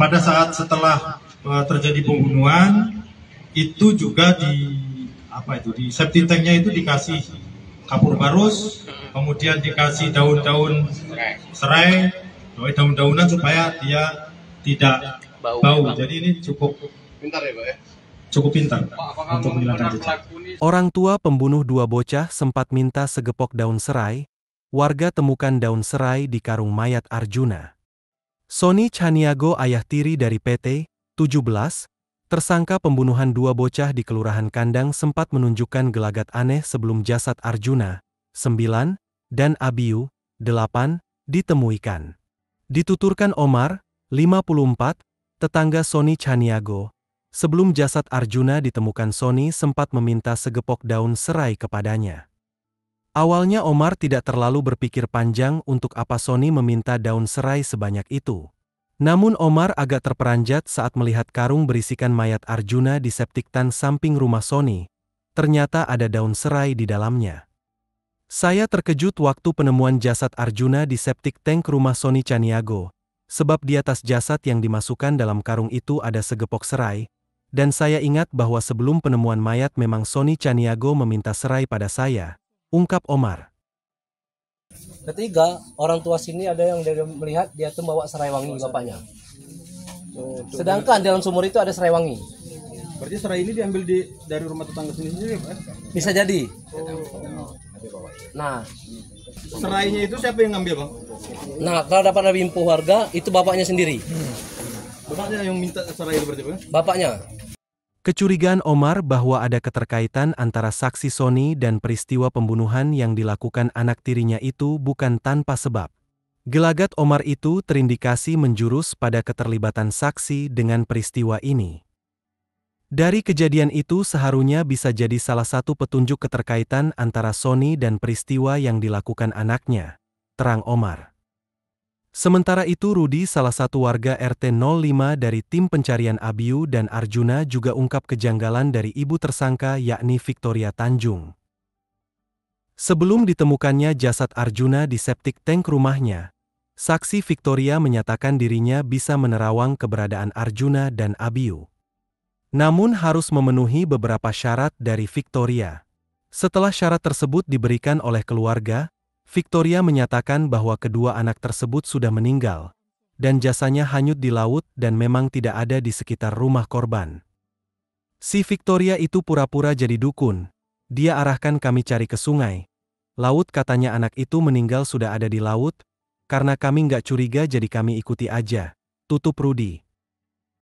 pada saat setelah terjadi pembunuhan itu juga di septic tanknya itu dikasih kapur barus, kemudian dikasih daun-daun serai, daun-daunan supaya dia tidak bau. Jadi ini cukup pintar ya Pak ya? Cukup pintar untuk menghilangkan jejak. Orang tua pembunuh dua bocah sempat minta segepok daun serai. Warga temukan daun serai di karung mayat Arjuna. Sony Chaniago, ayah tiri dari PT 17, tersangka pembunuhan dua bocah di Kelurahan Kandang, sempat menunjukkan gelagat aneh sebelum jasad Arjuna 9 dan Abiu 8 ditemuikan. Dituturkan Omar 54, tetangga Sony Chaniago. Sebelum jasad Arjuna ditemukan, Sony sempat meminta segepok daun serai kepadanya. Awalnya Omar tidak terlalu berpikir panjang untuk apa Sony meminta daun serai sebanyak itu. Namun Omar agak terperanjat saat melihat karung berisikan mayat Arjuna di septic tank samping rumah Sony. Ternyata ada daun serai di dalamnya. Saya terkejut waktu penemuan jasad Arjuna di septic tank rumah Sony Chaniago, sebab di atas jasad yang dimasukkan dalam karung itu ada segepok serai. Dan saya ingat bahwa sebelum penemuan mayat memang Sony Chaniago meminta serai pada saya, ungkap Omar. Ketiga, orang tua sini ada yang melihat dia tuh bawa serai wangi bapaknya. Sedangkan dalam sumur itu ada serai wangi. Berarti serai ini diambil dari rumah tetangga sendiri, Pak? Bisa jadi. Nah, serainya itu siapa yang ngambil, Bang? Nah, kalau dapat dari info warga, itu bapaknya sendiri. Bapaknya yang minta serai itu berarti, Bang? Bapaknya. Kecurigaan Omar bahwa ada keterkaitan antara saksi Sony dan peristiwa pembunuhan yang dilakukan anak tirinya itu bukan tanpa sebab. Gelagat Omar itu terindikasi menjurus pada keterlibatan saksi dengan peristiwa ini. Dari kejadian itu seharusnya bisa jadi salah satu petunjuk keterkaitan antara Sony dan peristiwa yang dilakukan anaknya, terang Omar. Sementara itu Rudi, salah satu warga RT 05 dari tim pencarian Abiu dan Arjuna, juga ungkap kejanggalan dari ibu tersangka yakni Victoria Tanjung. Sebelum ditemukannya jasad Arjuna di septic tank rumahnya, saksi Victoria menyatakan dirinya bisa menerawang keberadaan Arjuna dan Abiu. Namun harus memenuhi beberapa syarat dari Victoria. Setelah syarat tersebut diberikan oleh keluarga, Victoria menyatakan bahwa kedua anak tersebut sudah meninggal, dan jasanya hanyut di laut dan memang tidak ada di sekitar rumah korban. Si Victoria itu pura-pura jadi dukun. Dia arahkan kami cari ke sungai. Laut, katanya anak itu meninggal sudah ada di laut, karena kami nggak curiga jadi kami ikuti aja, tutup Rudi.